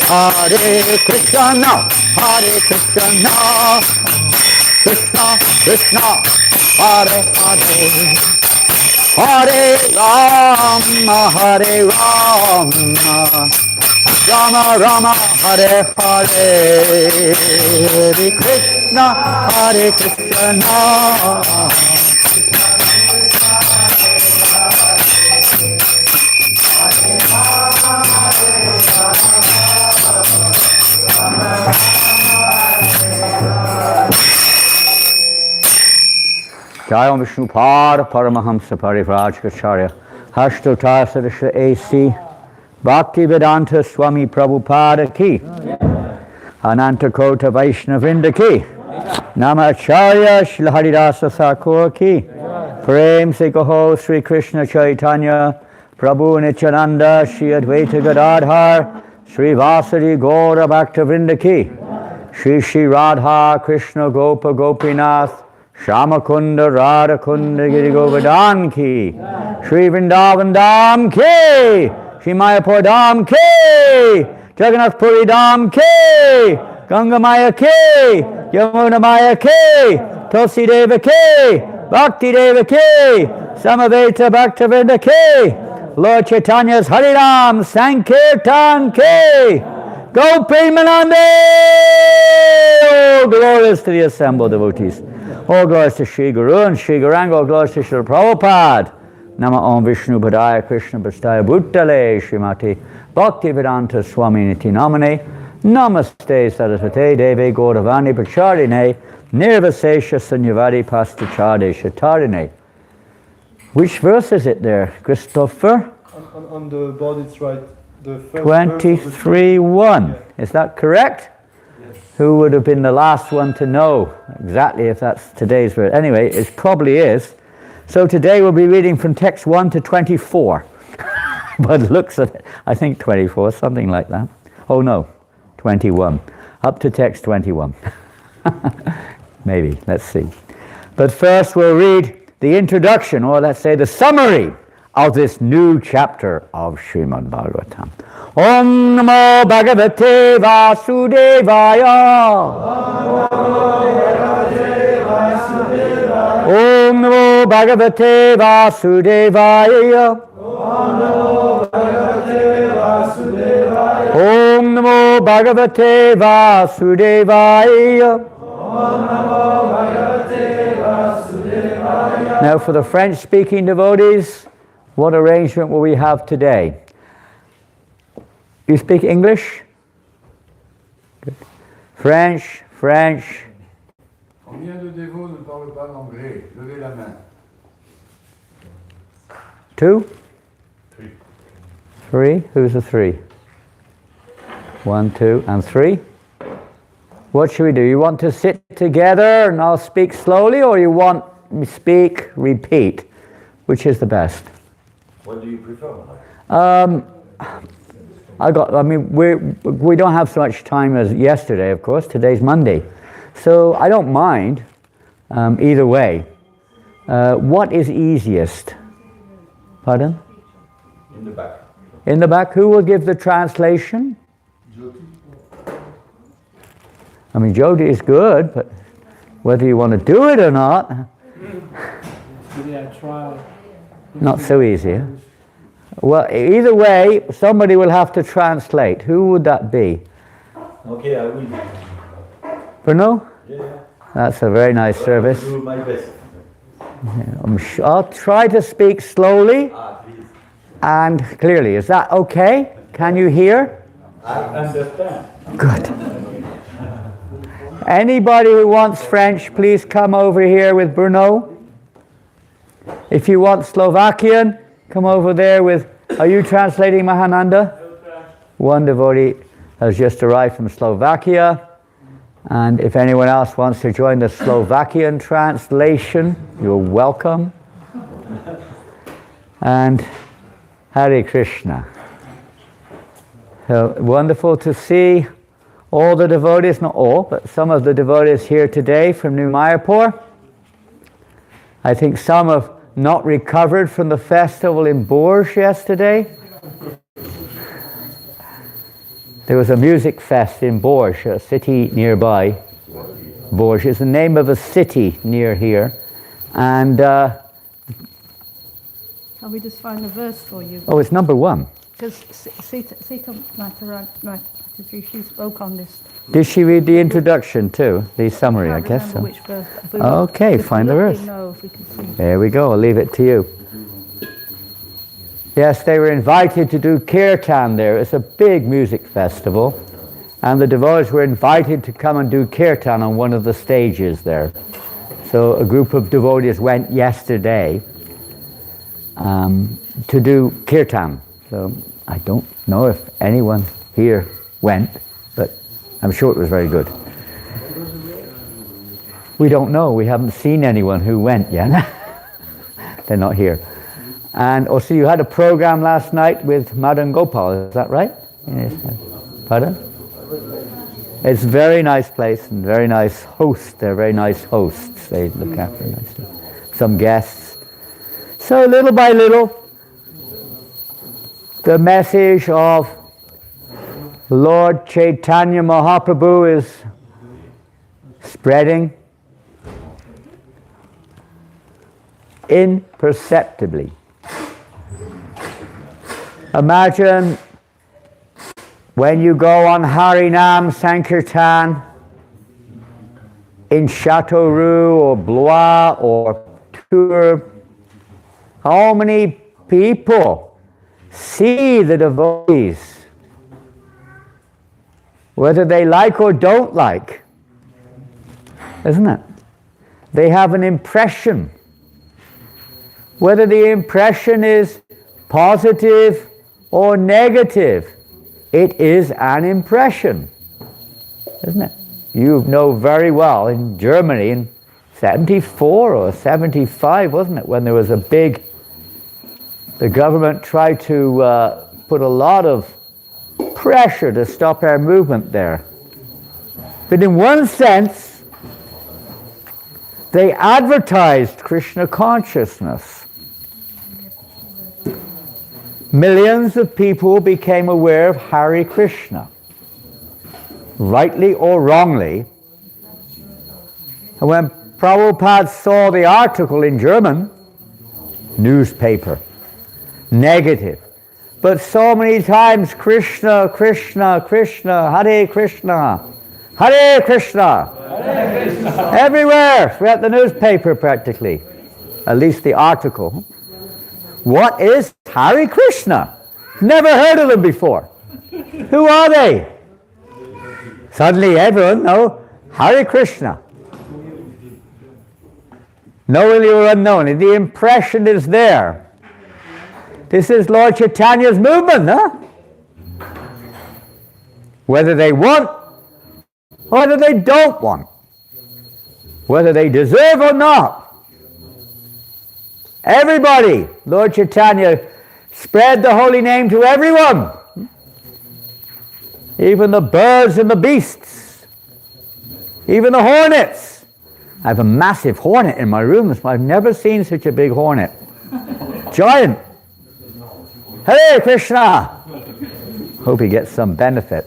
Hare Krishna, Hare Krishna, Krishna Krishna, Hare Hare, Hare Rama, Hare Rama, Rama Rama, Hare Hare, Hare Krishna, Hare Krishna. Jayam Vishnupad Paramahamsa Parivrajacharya Hashtotar Sadasha A.C. Bhaktivedanta Swami Prabhupada ki Ananta Kota Vaishnavinda ki Namacharya Shri Haridasa Thakur ki Prem Se Kaho Sri Krishna Chaitanya Prabhu Nityananda Shri Advaita Gadadhar Sri Vasari Gaura Bhaktivinoda ki Shri Shri Radha Krishna Gopa Gopinath Shamakunda Radhakunda Giri Govardhan ki Shri Vrindavan Dham ki Shri Mayapur Dham ki Jagannath Puri Dham ki Ganga Maya ki Yamuna Maya ki Tulsi Deva ki Bhakti Deva ki Samaveta Bhaktivinoda ki Lord Chaitanya's Harinam Sankirtan ki Gopi Manande. Oh, glorious to the assembled devotees. All glories to Shri Guru and Shri Gauranga, all glories to Shri Prabhupada. Nama Om Vishnu Padaya Krishna Prastaya Bhuttale Srimati Bhaktivedanta Swami Niti Namane Namaste Saraswate Deve Gauravani Pracharine Nirvasesha Sanyavadi Pastachade Shatarine. Which verse is it there, Christopher? On the board it's right. The first 23:1. Is that correct? Who would have been the last one to know exactly if that's today's verse? Anyway, it probably is. So today we'll be reading from text 1 to 24. But it looks at it, I think 24, something like that. Oh no, 21. Up to text 21. Maybe, let's see. But first we'll read the introduction, or let's say the summary of this new chapter of Srimad Bhagavatam. Om Namo Bhagavate Vasudevaya. Om Namo Bhagavate Vasudevaya. Om Namo Bhagavate Vasudevaya. Now for the French-speaking devotees, what arrangement will we have today? You speak English? Good. French, French. Combien de dévots ne parlent pas l'anglais? Levez la main. 2? 3. 3? Who's the 3? 1, 2, and 3? What should we do? You want to sit together and I'll speak slowly, or you want me speak, repeat? Which is the best? What do you prefer? We don't have so much time as yesterday, of course. Today's Monday. So I don't mind either way. What is easiest? Pardon? In the back. In the back. Who will give the translation? Jyoti. I mean, Jyoti is good, but whether you want to do it or not, Yeah, try. not so easy. Huh? Well, either way, somebody will have to translate. Who would that be? Okay, I will. Bruno? Yeah. That's a very nice service. I will do my best. I'll try to speak slowly Please. and clearly. Is that okay? Can you hear? I understand. Good. Anybody who wants French, please come over here with Bruno. If you want Slovakian, come over there with... Are you translating, Maharaja? One devotee has just arrived from Slovakia. And if anyone else wants to join the Slovakian translation, you're welcome. And Hare Krishna. So wonderful to see all the devotees, not all, but some of the devotees here today from New Mayapur. I think some have not recovered from the festival in Bourges yesterday. There was a music fest in Bourges, a city nearby. Bourges is the name of a city near here. And, Can we just find a verse for you? oh, it's number 1. Because Sita Maharaja, she spoke on this. Did she read the introduction too? The summary, I guess so. Which verse. Okay, find the verse. Know if we can see. There we go, I'll leave it to you. Yes, they were invited to do kirtan there. It's a big music festival. And the devotees were invited to come and do kirtan on one of the stages there. So a group of devotees went yesterday to do kirtan. So I don't know if anyone here went, but I'm sure it was very good. We don't know. We haven't seen anyone who went yet. They're not here. And also you had a program last night with Madan Gopal, is that right? Yes. Pardon? It's a very nice place and very nice hosts. They're very nice hosts. They look after nicely. Some guests. So little by little, the message of Lord Chaitanya Mahaprabhu is spreading imperceptibly. Imagine when you go on Harinam Sankirtan in Châteauroux or Blois or Tours, how many people see the devotees, whether they like or don't like, isn't it? They have an impression. Whether the impression is positive or negative, it is an impression, isn't it? You know very well in Germany in 74 or 75, wasn't it, when there was the government tried to put a lot of pressure to stop our movement there. But in one sense, they advertised Krishna consciousness. Millions of people became aware of Hare Krishna, rightly or wrongly. And when Prabhupada saw the article in German, newspaper, negative, but so many times Krishna, Krishna, Krishna, Hare Krishna, Hare Krishna, Hare Krishna. Everywhere, throughout the newspaper practically, at least the article. What is Hare Krishna? Never heard of them before. Who are they? Suddenly everyone knows Hare Krishna. Knowingly or unknowingly, the impression is there. This is Lord Chaitanya's movement, huh? Whether they want or whether they don't want. Whether they deserve or not. Everybody, Lord Chaitanya spread the holy name to everyone. Even the birds and the beasts. Even the hornets. I have a massive hornet in my room. I've never seen such a big hornet. Giant. Hare Krishna! Hope he gets some benefit.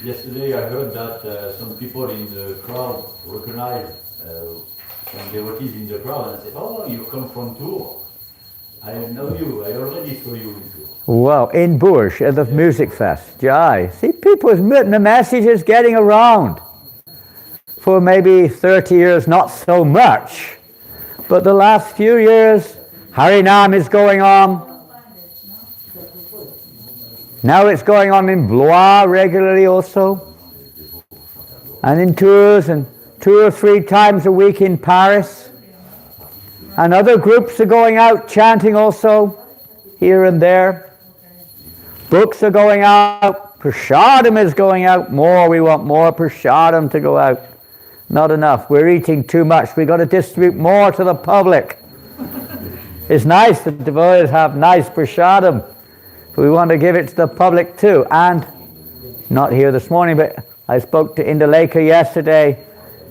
Yesterday I heard that some people in the crowd recognized some devotees in the crowd and said, "Oh, you come from Tours. I know you. I already saw you in Tours." Wow, in Bourges at the music fest. Jai. See, people's the message is getting around. For maybe 30 years, not so much. But the last few years, Harinam is going on. Now it's going on in Blois regularly also. And in Tours, and 2 or 3 times a week in Paris. And other groups are going out chanting also, here and there. Books are going out. Prashadam is going out more. We want more prashadam to go out. Not enough. We're eating too much. We've got to distribute more to the public. It's nice that devotees have nice prashadam. We want to give it to the public too. And, not here this morning, but I spoke to Indaleka yesterday.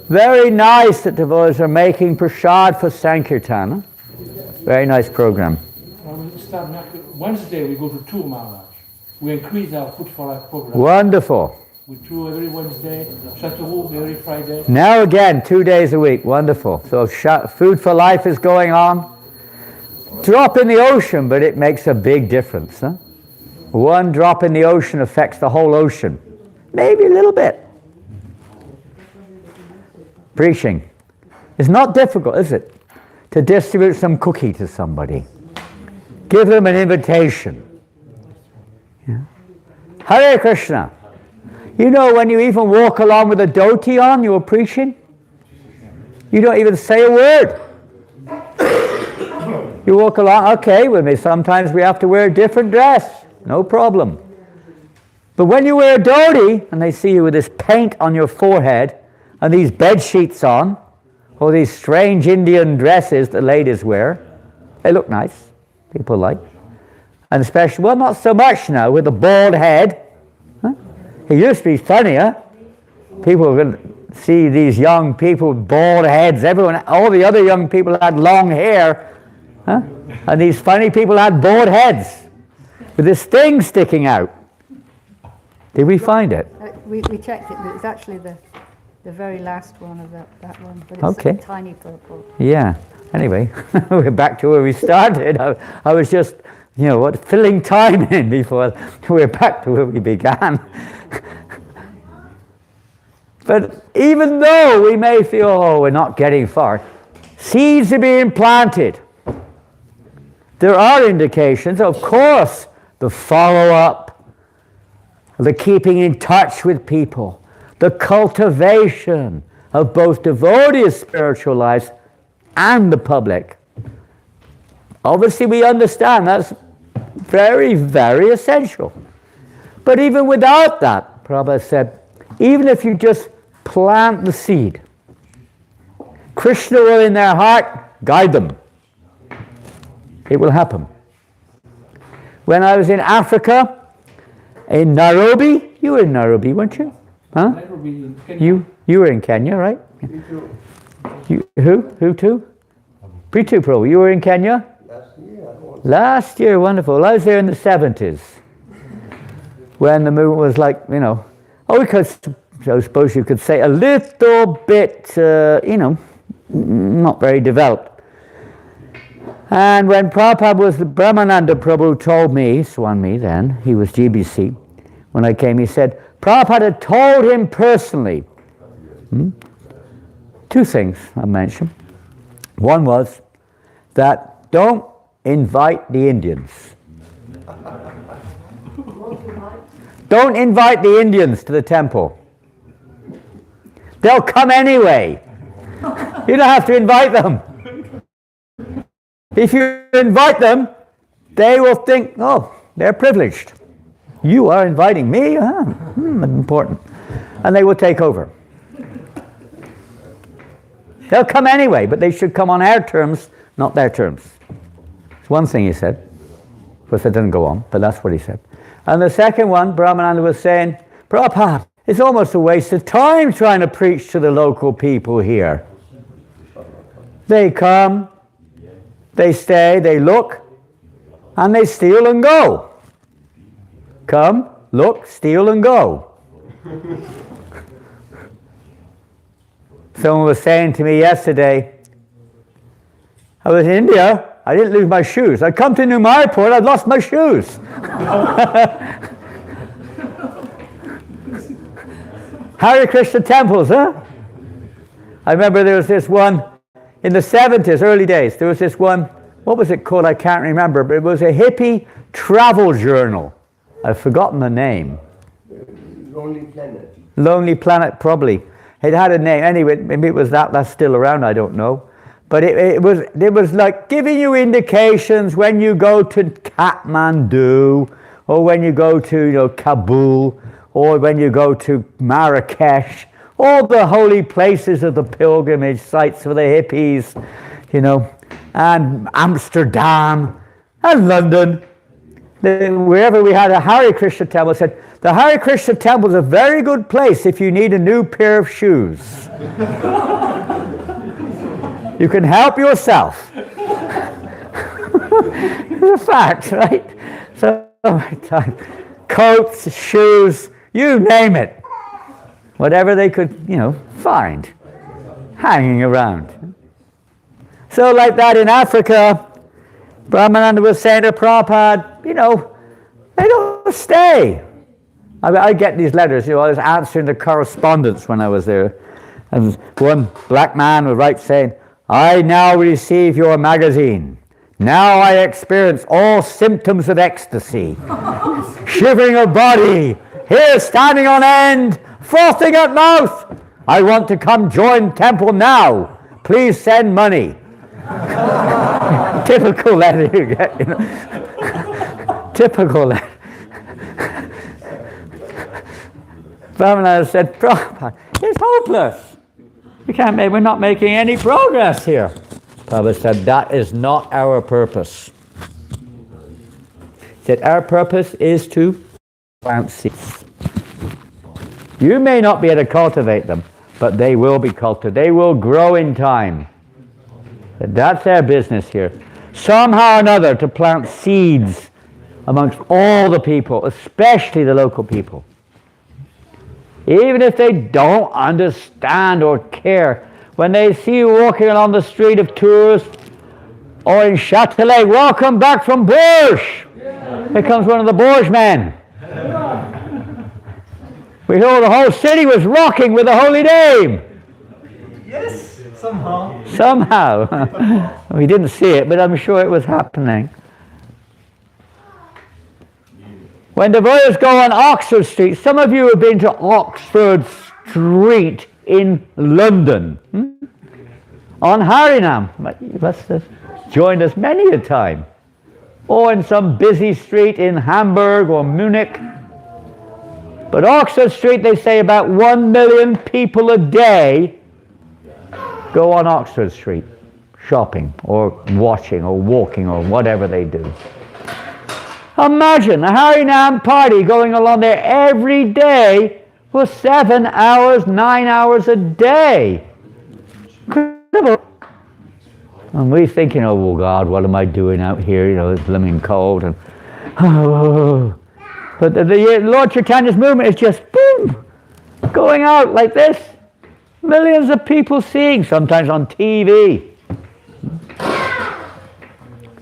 Very nice that devotees are making prasad for Sankirtan. Very nice program. start Wednesday, we go to tour, Maharaj. We increase our Food for Life program. Wonderful. We tour every Wednesday, Chateauroux every Friday. Now again, 2 days a week. Wonderful. So Food for Life is going on. Drop in the ocean, but it makes a big difference. Huh? One drop in the ocean affects the whole ocean. Maybe a little bit. Preaching. It's not difficult, is it? To distribute some cookie to somebody. Give them an invitation. Yeah. Hare Krishna. You know, when you even walk along with a dhoti on, you're preaching. You don't even say a word. You walk along, okay, with me. Sometimes we have to wear a different dress. No problem. But when you wear a dhoti, and they see you with this paint on your forehead, and these bed sheets on, or these strange Indian dresses that ladies wear, they look nice. People like. And especially, well, not so much now, with the bald head. Huh? It used to be funnier. People were going to see these young people with bald heads. All the other young people had long hair. Huh? And these funny people had bald heads with this thing sticking out. Did we find it? We checked it, but it's actually the very last one of that one. But it's Okay. tiny purple. Yeah. Anyway, we're back to where we started. I was just, filling time in before we're back to where we began. But even though we may feel, we're not getting far, seeds are being planted. There are indications, of course, the follow-up, the keeping in touch with people, the cultivation of both devotees' spiritual lives and the public. Obviously, we understand that's very, very essential. But even without that, Prabhupada said, even if you just plant the seed, Krishna will in their heart guide them. It will happen. When I was in Africa, in Nairobi, you were in Nairobi, weren't you? Huh? Nairobi in Kenya. You were in Kenya, right? Who too? Pritu Prabhu, you were in Kenya? Last year, wonderful. I was there in the 70s. When the movement was like, I suppose you could say a little bit, not very developed. And when Prabhupada was, Brahmananda Prabhu told me, Swami then, he was GBC, when I came, he said, Prabhupada had told him personally, two things I mentioned. One was that don't invite the Indians. Don't invite the Indians to the temple. They'll come anyway. You don't have to invite them. If you invite them, they will think, they're privileged. You are inviting me? Important. And they will take over. They'll come anyway, but they should come on our terms, not their terms. It's one thing he said. Of course, it didn't go on, but that's what he said. And the second one, Brahmananda was saying, Prabhupada, it's almost a waste of time trying to preach to the local people here. They come, they stay, they look, and they steal and go. Come, look, steal and go. Someone was saying to me yesterday, I was in India, I didn't lose my shoes. I come to New Mayapur, I'd lost my shoes. Hare Krishna temples, huh? I remember there was this one in the 70s, early days. There was this one, what was it called? I can't remember, but it was a hippie travel journal. I've forgotten the name. Lonely Planet. Lonely Planet, probably. It had a name. Anyway, maybe it was that's still around, I don't know. But it was like giving you indications when you go to Kathmandu, or when you go to Kabul, or when you go to Marrakesh, all the holy places of the pilgrimage sites for the hippies, and Amsterdam, and London. Wherever we had a Hare Krishna temple, said, the Hare Krishna temple is a very good place if you need a new pair of shoes. You can help yourself. It's a fact, right? So, coats, shoes, you name it. Whatever they could, find, hanging around. So like that in Africa, Brahmananda was saying to Prabhupada, they don't stay. I get these letters, I was answering the correspondence when I was there. And one black man would write saying, I now receive your magazine. Now I experience all symptoms of ecstasy. Shivering of body, hair standing on end, frothing at mouth. I want to come join temple now. Please send money. Typical letter you get, Typical letter. Brahmana said, Prabhupada, it's hopeless. We're not making any progress here. Prabhupada said, that is not our purpose. He said, our purpose is to plant seeds. You may not be able to cultivate them, but they will be cultivated. They will grow in time. That's our business here. Somehow or another to plant seeds amongst all the people, especially the local people. Even if they don't understand or care, when they see you walking along the street of Tours or in Châtelet, welcome back from Bourges. Here comes one of the Bourges men. We know the whole city was rocking with the holy name. Yes, somehow. Somehow. We didn't see it, but I'm sure it was happening. When devotees go on Oxford Street, some of you have been to Oxford Street in London. On Harinam. You must have joined us many a time. Or in some busy street in Hamburg or Munich. But Oxford Street, they say about 1 million people a day go on Oxford Street, shopping or watching or walking or whatever they do. Imagine a Harinam party going along there every day for 7 hours, 9 hours a day. Incredible. And we thinking, oh God, what am I doing out here? It's blooming cold. And but the Lord Chaitanya's movement is just boom, going out like this. Millions of people seeing, sometimes on TV.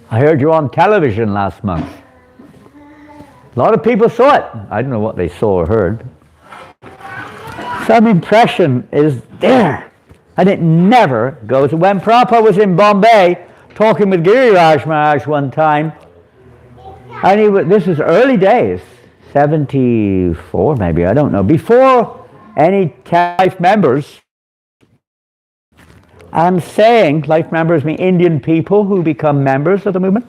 I heard you on television last month. A lot of people saw it. I don't know what they saw or heard. Some impression is there. And it never goes. When Prabhupada was in Bombay, talking with Giriraj Maharaj one time, and this is early days, 74 maybe, I don't know, before any life members, I'm saying life members mean Indian people who become members of the movement.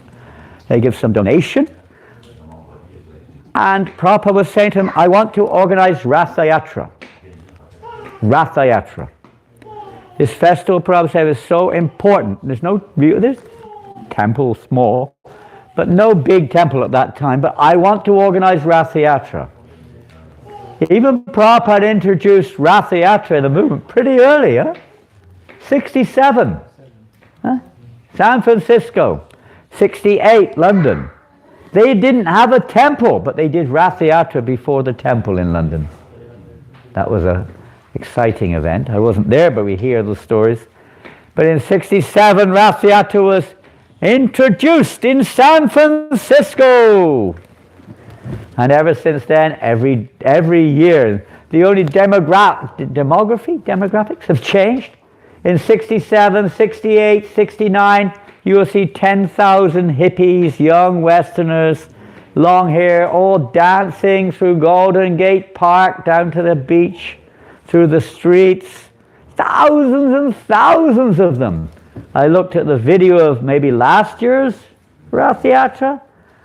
They give some donation. And Prabhupada was saying to him, I want to organize Ratha Yatra. Ratha Yatra. This festival, Prabhupada said, is so important. There's temple small, but no big temple at that time. But I want to organize Ratha Yatra. Even Prabhupada introduced Ratha Yatra in the movement pretty early, 67. San Francisco. 68, London. They didn't have a temple, but they did Ratha Yatra before the temple in London. That was an exciting event. I wasn't there, but we hear the stories. But in 67, Ratha Yatra was introduced in San Francisco. And ever since then, every year, the only demographics have changed. In 67, 68, 69, you will see 10,000 hippies, young Westerners, long hair, all dancing through Golden Gate Park, down to the beach, through the streets. Thousands and thousands of them. I looked at the video of maybe last year's Ratha Yatra.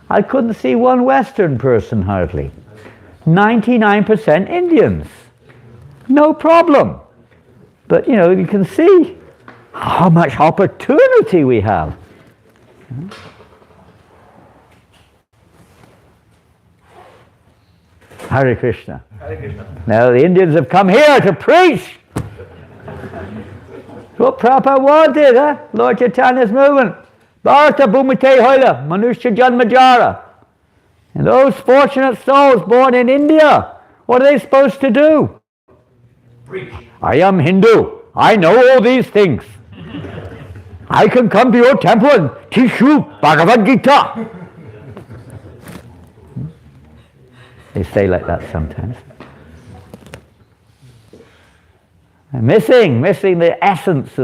I couldn't see one Western person hardly. 99% Indians. No problem. But, you can see how much opportunity we have. Hare Krishna. Hare Krishna. Now the Indians have come here to preach. What Prabhupada wanted, Lord Chaitanya's movement. Bharata Bhumite Hoila, Manushya Janmajara. And those fortunate souls born in India, what are they supposed to do? Preach. I am Hindu. I know all these things. I can come to your temple and teach you Bhagavad Gita. They say like that sometimes. Missing the essence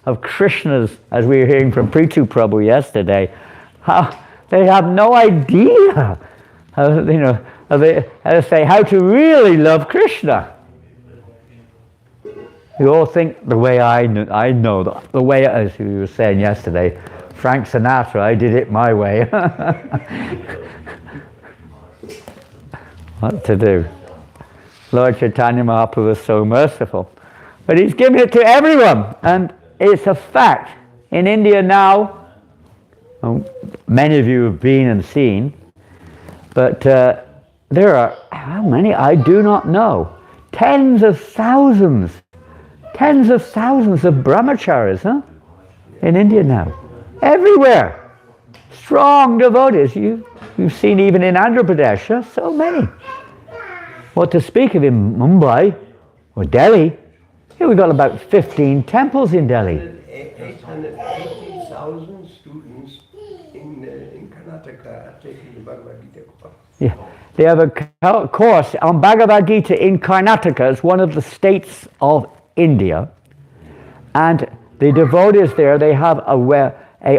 of Krishna's, as we were hearing from Prithu Prabhu yesterday. How they have no idea, how to really love Krishna. You all think the way I know, the way, as you were saying yesterday, Frank Sinatra, I did it my way. What to do? Lord Chaitanya Mahaprabhu is so merciful. But he's given it to everyone. And it's a fact. In India now, many of you have been and seen, but there are, how many? I do not know. Tens of thousands of brahmacharis, in India now. Everywhere. Strong devotees. You've seen even in Andhra Pradesh, so many. What to speak of in Mumbai or Delhi? Here we've got about 15 temples in Delhi. 850,000 students in Karnataka are taking the Bhagavad Gita course. Yeah, they have a course on Bhagavad Gita in Karnataka. It's one of the states of India. And the devotees there, they have a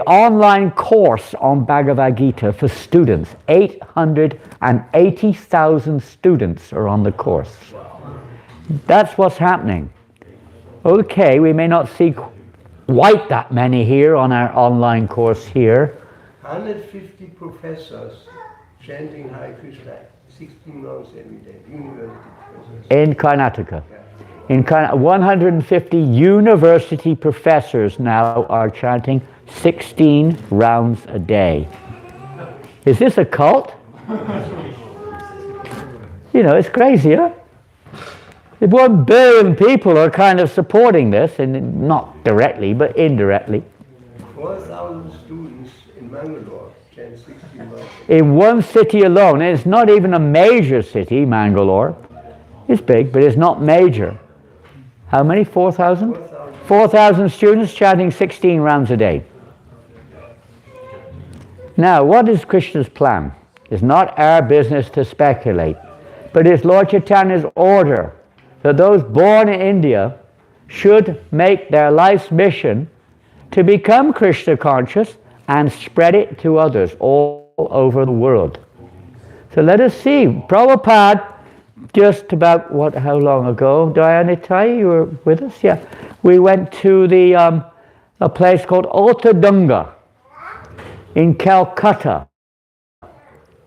online course on Bhagavad Gita for students. 880,000 students are on the course. That's what's happening. Okay, we may not see quite that many here on our online course here. 150 professors chanting Hare Krishna 16 months every day, university professors. In Karnataka. In 150 university professors now are chanting 16 rounds a day. Is this a cult? It's crazy, huh? 1 billion people are kind of supporting this, and not directly, but indirectly. 4,000 students in Mangalore chant 16 months. In one city alone, and it's not even a major city, Mangalore. It's big, but it's not major. How many? 4,000? 4,000 students chanting 16 rounds a day. Now, what is Krishna's plan? It's not our business to speculate, but it's Lord Chaitanya's order that those born in India should make their life's mission to become Krishna conscious and spread it to others all over the world. So let us see. Prabhupada, just about, how long ago, Dayanitai, you were with us? Yeah. We went to a place called Ottadunga in Calcutta.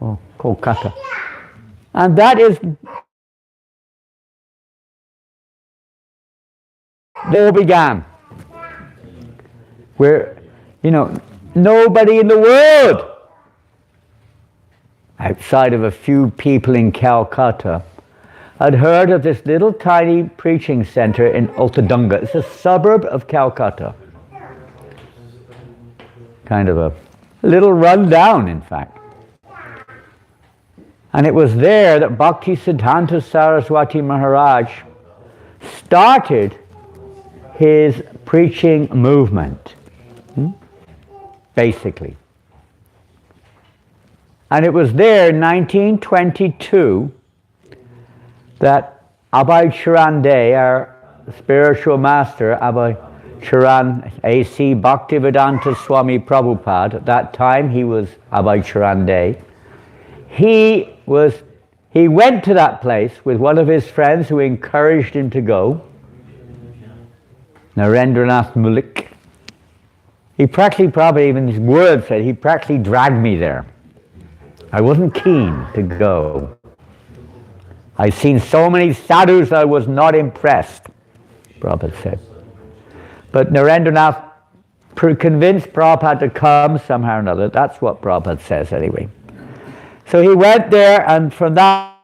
Oh, Kolkata. And that is, it all began. Where, nobody in the world, outside of a few people in Calcutta, had heard of this little tiny preaching center in Ottadunga. It's a suburb of Calcutta. Kind of a little rundown, in fact. And it was there that Bhakti Siddhanta Saraswati Maharaj started his preaching movement, basically. And it was there in 1922 that Abhay Charan Dey, our spiritual master, Abhay Charan A.C. Bhaktivedanta Swami Prabhupada, at that time he was Abhay Charan Dey, he went to that place with one of his friends who encouraged him to go, Narendranath Mulik. He practically, probably even his words said, he practically dragged me there. I wasn't keen to go. I'd seen so many sadhus I was not impressed, Prabhupada said. But Narendranath convinced Prabhupada to come somehow or another. That's what Prabhupada says anyway. So he went there, and from that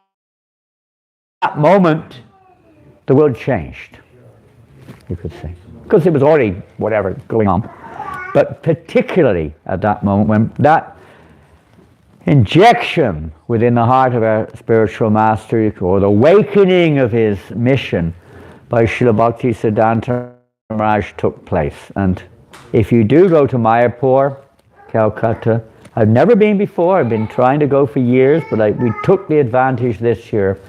moment, the world changed, you could say. Because it was already, whatever, going on. but particularly at that moment when that injection within the heart of our spiritual master, or the awakening of his mission by Srila Bhakti Siddhanta Maharaj took place. And if you do go to Mayapur, Calcutta, I've never been before, I've been trying to go for years, but we took the advantage this year.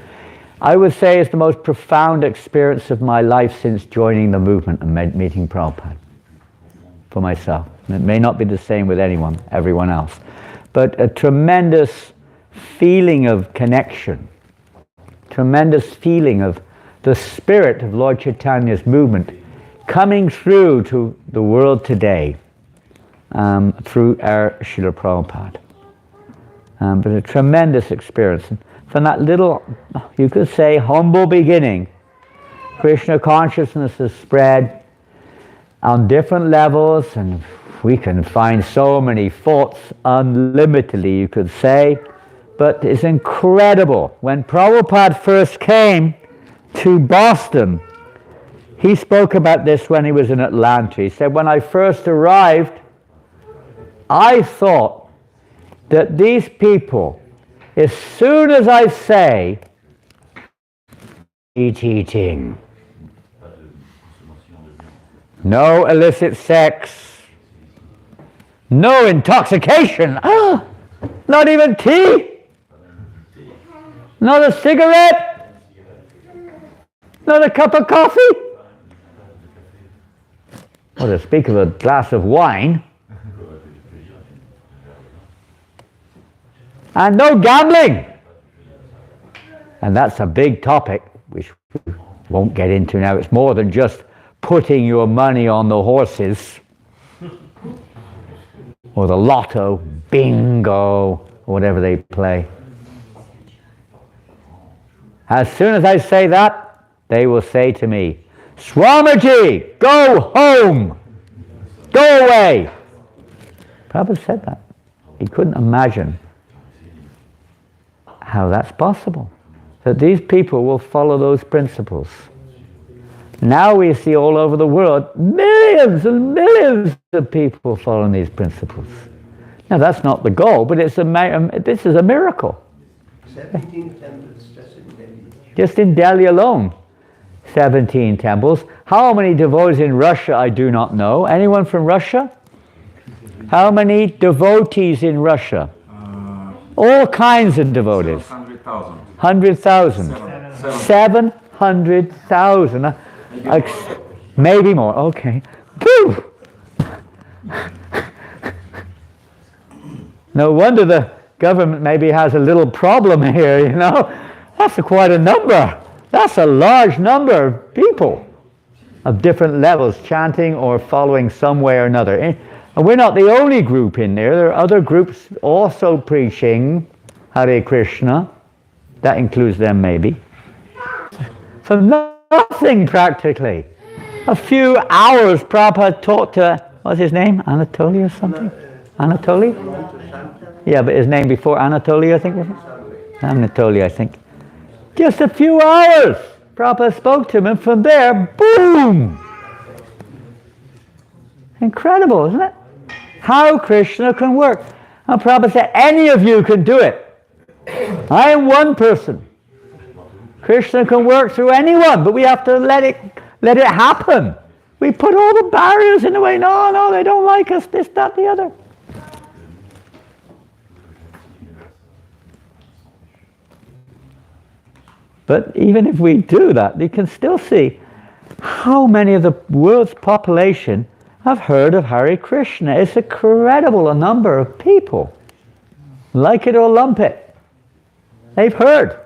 I would say it's the most profound experience of my life since joining the movement and meeting Prabhupada, for myself. It may not be the same with everyone else, but a tremendous feeling of connection, tremendous feeling of the spirit of Lord Chaitanya's movement coming through to the world today through our Srila Prabhupada. But a tremendous experience. And from that little, you could say, humble beginning, Krishna consciousness has spread on different levels, and we can find so many faults unlimitedly, you could say, but it's incredible. When Prabhupada first came to Boston, he spoke about this when he was in Atlanta. He said, when I first arrived, I thought that these people, as soon as I say, eating, no illicit sex, no intoxication, not even tea, not a cigarette, not a cup of coffee, or to speak of a glass of wine, and no gambling. And that's a big topic, which we won't get into now. It's more than just putting your money on the horses, or the lotto, bingo, or whatever they play. As soon as I say that, they will say to me, Swamiji, go home, go away. Prabhupada said that. He couldn't imagine how that's possible, that these people will follow those principles. Now we see all over the world millions and millions of people following these principles. Now that's not the goal, but this is a miracle. 17 temples just in Delhi. Just in Delhi alone, 17 temples. How many devotees in Russia, I do not know. Anyone from Russia? How many devotees in Russia? All kinds of devotees. 100,000. 100,000. 700,000. Maybe more. Okay. Pooh! No wonder the government maybe has a little problem here, you know. That's quite a number. That's a large number of people of different levels chanting or following some way or another. And we're not the only group in there. There are other groups also preaching Hare Krishna. That includes them maybe. So nothing practically. A few hours Prabhupada taught to, what's his name? Anatoly or something? Anatoly? Yeah, but his name before Anatoly, I think. Anatoly, I think. Just a few hours Prabhupada spoke to him, and from there, boom! Incredible, isn't it? How Krishna can work. And Prabhupada said, any of you can do it. I am one person. Krishna can work through anyone, but we have to let it happen. We put all the barriers in the way. No, they don't like us, this, that, the other. But even if we do that, you can still see how many of the world's population have heard of Hare Krishna. It's incredible a number of people. Like it or lump it. They've heard.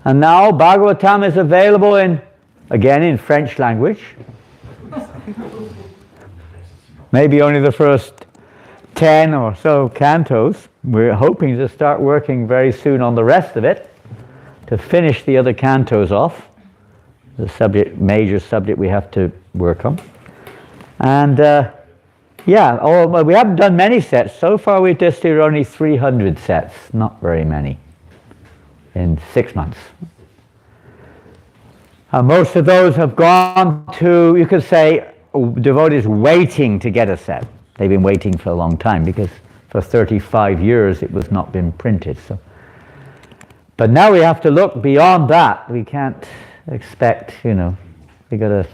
And now Bhagavatam is available again in French language. Maybe only the first 10 or so cantos. We're hoping to start working very soon on the rest of it, to finish the other cantos off. The major subject we have to work on. And we haven't done many sets. So far we've just did only 300 sets, not very many, in 6 months. Most of those have gone to, you could say, devotees waiting to get a set. They've been waiting for a long time because for 35 years it was not been printed. So, but now we have to look beyond that. We can't expect, we got to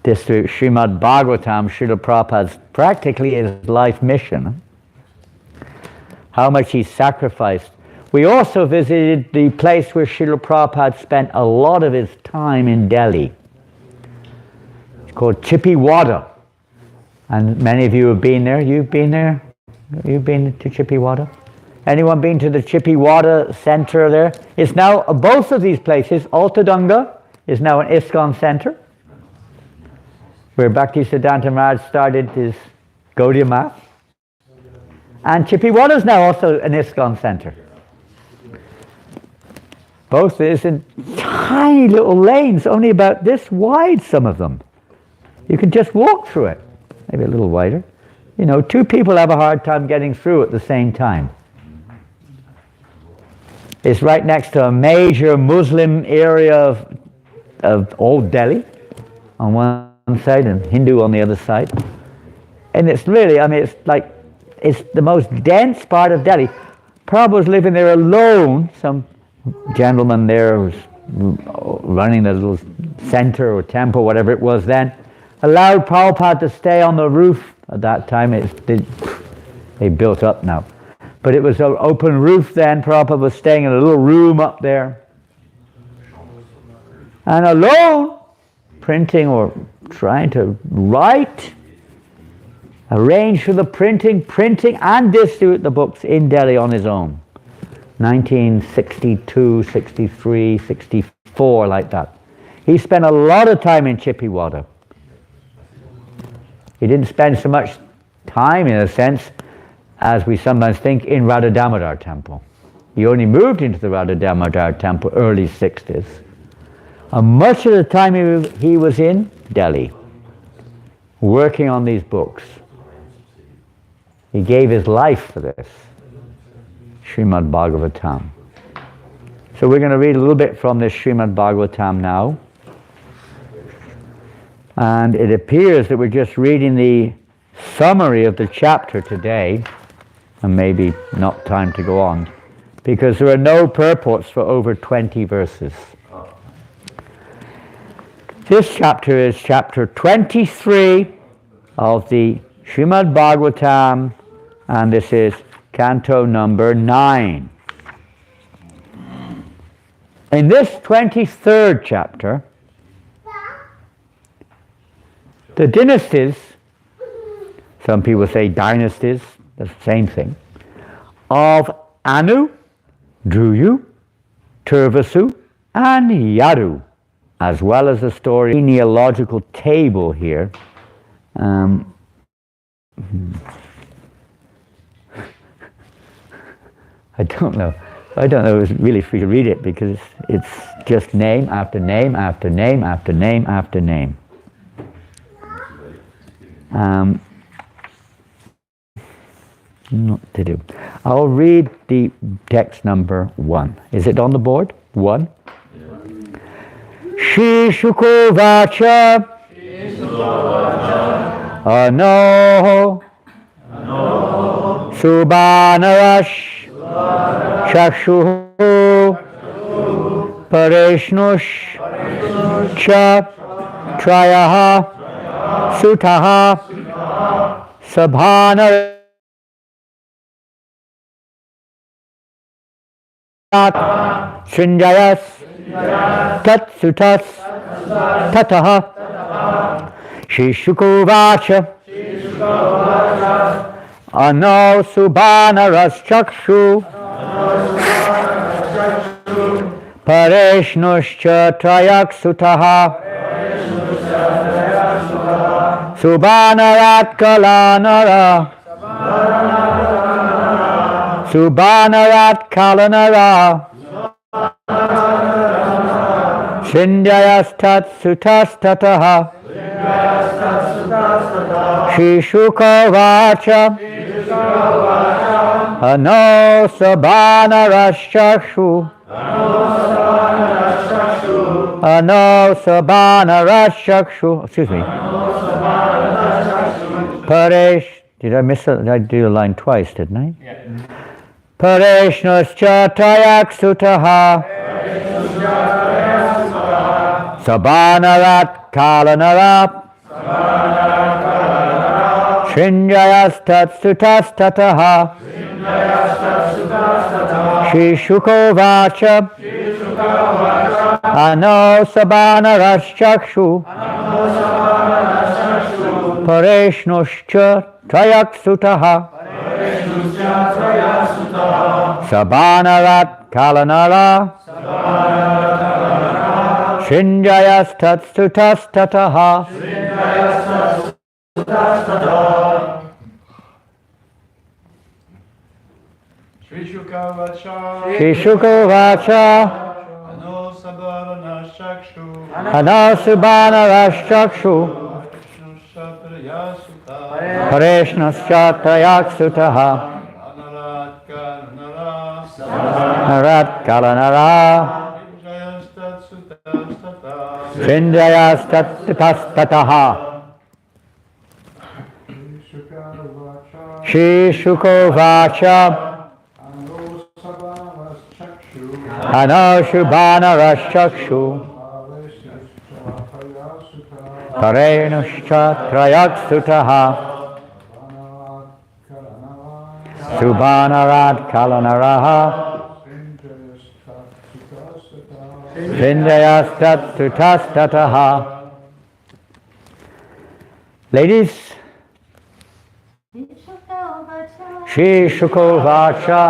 distribute Srimad Bhagavatam, Srila Prabhupada's practically his life mission. How much he sacrificed. We also visited the place where Srila Prabhupada spent a lot of his time in Delhi. It's called Chippiwada. And many of you have been there. You've been there? You've been to Chippiwada? Anyone been to the Chippiwada center there? It's now, both of these places, Altadanga is now an ISKCON center, where Bhaktisiddhanta Maharaj started his Gaudiya Math. And Chippiwada is now also an ISKCON center. Both is in tiny little lanes, only about this wide, some of them. You can just walk through it. Maybe a little wider. Two people have a hard time getting through at the same time. It's right next to a major Muslim area of old Delhi on one side and Hindu on the other side. And it's really, it's the most dense part of Delhi. Prabhupada was living there alone. Some gentleman there was running the little center or temple, whatever it was then, allowed Prabhupada to stay on the roof. At that time, they built up now. But it was an open roof then. Prabhupada was staying in a little room up there. And alone, printing or trying to write, arrange for the printing and distribute the books in Delhi on his own. 1962, 63, 64, like that. He spent a lot of time in Chippiwada. He didn't spend so much time, in a sense, as we sometimes think, in Radha Damodar temple. He only moved into the Radha Damodar temple early 60s. And much of the time he was in Delhi, working on these books. He gave his life for this. Srimad Bhagavatam. So we're going to read a little bit from this Srimad Bhagavatam now. And it appears that we're just reading the summary of the chapter today, and maybe not time to go on, because there are no purports for over 20 verses. This chapter is chapter 23 of the Srimad Bhagavatam, and this is canto number 9. In this 23rd chapter, the dynasties, some people say dynasties, the same thing, of Anu, Druyu, Turvasu, and Yadu, as well as the story genealogical table here. I don't know if it's really free to read it because it's just name after name after name after name after name. What to do? I'll read the text number 1. Is it on the board? 1. Shri Shuko Vacha Ano Subhanarash Chakshu Pareshnush Cha Trayaha Sutaha Sabhana Srinjayas Tat Sutas Tataha Shishukovacha Ano Subhanaras Chakshu Pareshnushcha Trayak Sutaha Subhanarat Kalanara Subhanarat Kalanara Sindhyayas Tat Sutas Tataha Shishuka Vacha Ano Subhanarash Chakshu Ano Sabana Chakshu. Excuse me. Paresh. Did I miss it? I do the line twice, didn't I? Yeah. Pareshnoscha Tayak Sutaha. Sabanarat Kalanara. Shinjayastat Sutastataha. Shishuko Vacha. Ano Sabanaraschakshu. Pareshnoscha Tayak Sutaha. Sabanarat Kalanara. Shinjayastat Sutastataha. Shishuko Vacha. Ano Sabarana Shakshu. Ano Sabanaraschakshu. Pareshnoscha Tayak Sutaha. Narat Kalanara. Shinjayastat Sutastataha. Shishuko Vacha. Ano Shubhanaraschakshu. Parenuscha Trayak Sutaha. Subhanarat Kalanaraha. Vindayastat Sutastataha. Ladies, Shri Shuko Vacha.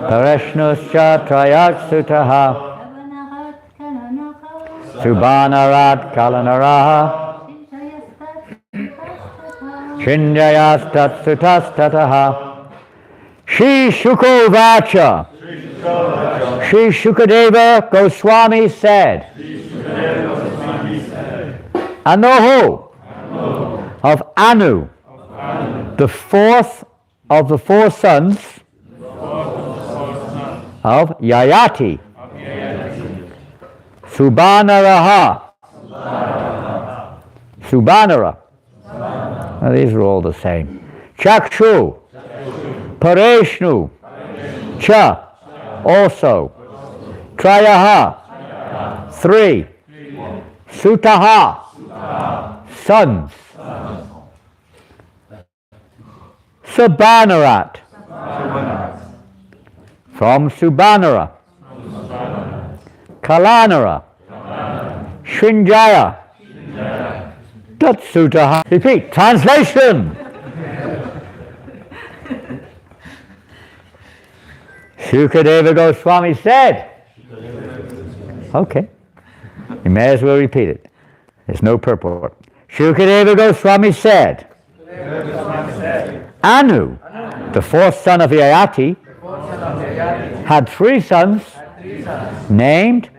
Pareshnoscha Trayak Sutaha. Subhanarat Kalanaraha. Shinjayastat Sutastataha. Shri Shuko Vacha. Shri Shukadeva Goswami said, Anoho of Anu, the fourth of the four sons of Yayati, Subhanaraha, Subhanara. Now these are all the same. Chakshu, Pareshnu, Cha, also. Trayaha, three. Sutaha, sons. Subhanarat, from Subhanara. Kalanara, Srinjaya, Tatsutaha. Repeat. Translation. Shukadeva Goswami said. Okay. You may as well repeat it. There's no purport. Shukadeva Goswami said. Anu, the fourth son of Yayati, had three sons named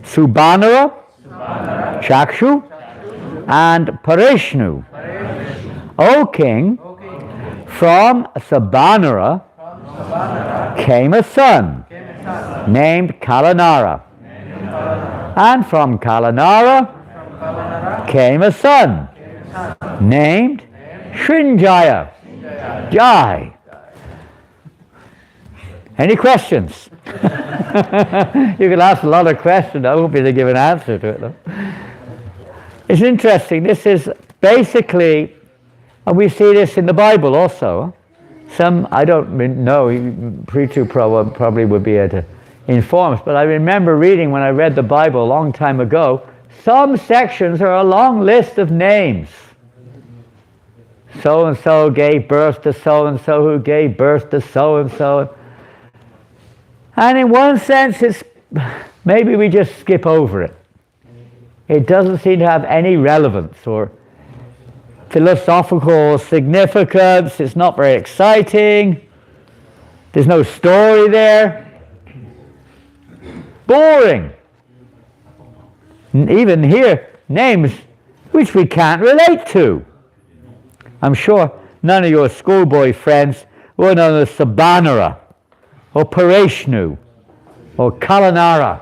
Subhanara, Chakshu, and Pareshnu. O king, from Subhanara came a son named Kalanara. And from Kalanara came a son named Srinjaya. Jai. Any questions? You can ask a lot of questions. I won't be able to give an answer to it, though. It's interesting. This is basically, and we see this in the Bible also. Some, I don't know, Preetu probably would be able to inform us, but I remember reading when I read the Bible a long time ago, some sections are a long list of names. So-and-so gave birth to so-and-so who gave birth to so-and-so. And in one sense, it's maybe we just skip over it. It doesn't seem to have any relevance or philosophical significance. It's not very exciting. There's no story there. Boring. Even here, names which we can't relate to. I'm sure none of your schoolboy friends One of the Sabanara, or Pareshnu, or Kalanara.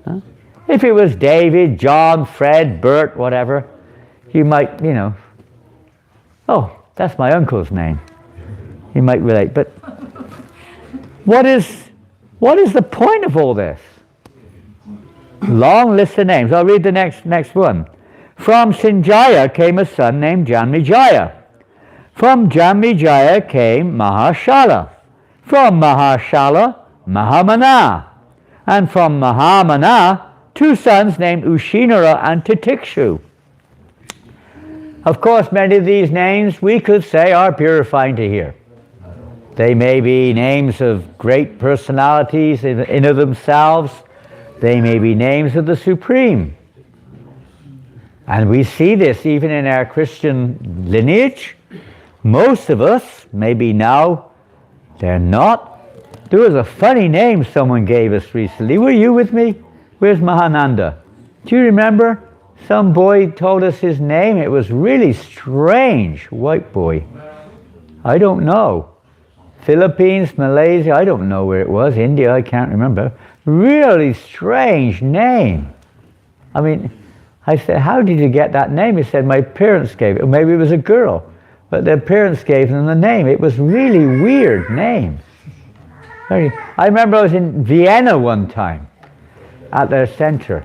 Huh? If it was David, John, Fred, Bert, whatever, you might, oh, that's my uncle's name. You might relate. But what is the point of all this? Long list of names. I'll read the next one. From Sinjaya came a son named Janmejaya. From Janmejaya came Maharshala. From Maharshala, Mahamana. And from Mahamana, 2 sons named Ushinara and Titikshu. Of course, many of these names we could say are purifying to hear. They may be names of great personalities in of themselves. They may be names of the Supreme. And we see this even in our Christian lineage. Most of us, maybe now, they're not. There was a funny name someone gave us recently. Were you with me? Where's Mahananda? Do you remember? Some boy told us his name. It was really strange. White boy. I don't know. Philippines, Malaysia, I don't know where it was. India, I can't remember. Really strange name. I mean, I said, how did you get that name? He said, my parents gave it. Or maybe it was a girl. But their parents gave them the name. It was really weird name. I remember I was in Vienna one time at their center.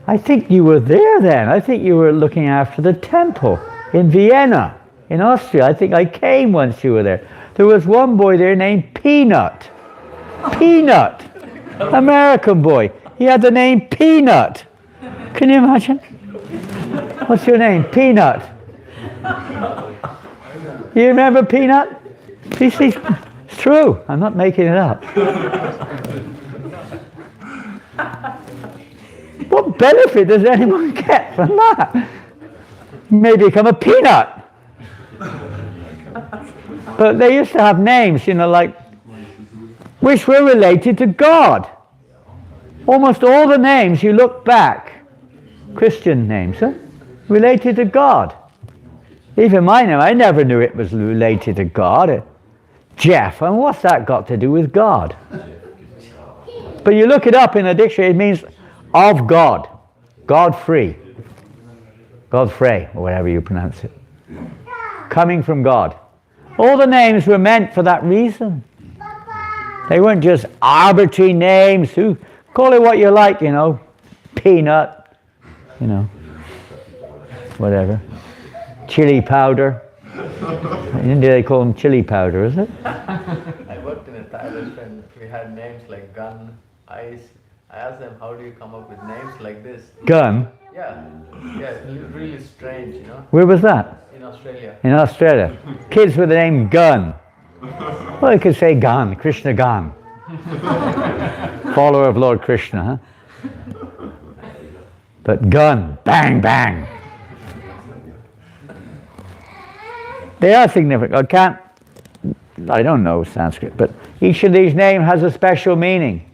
I think you were there then. I think you were looking after the temple in Vienna, in Austria. I think I came once you were there. There was one boy there named Peanut. Peanut. American boy. He had the name Peanut. Can you imagine? What's your name? Peanut. You remember Peanut? It's true. I'm not making it up. What benefit does anyone get from that? You may become a peanut. But they used to have names, like, which were related to God. Almost all the names you look back, Christian names, related to God. Even my name, I never knew it was related to God. Jeff, and what's that got to do with God? But you look it up in a dictionary, it means of God. God-free. God-free, or whatever you pronounce it. Coming from God. All the names were meant for that reason. They weren't just arbitrary names. Call it what you like, Peanut, whatever. Chili powder. In India they call them chili powder, is it? I worked in a Thai restaurant. We had names like Gun, Ice. I asked them, how do you come up with names like this? Gun? Yeah, it's really strange, Where was that? In Australia. In Australia. Kids with the name Gun. Well, you could say Gan, Krishna Gan. Follower of Lord Krishna, huh? But Gun, bang, bang. They are significant. I don't know Sanskrit, but each of these names has a special meaning.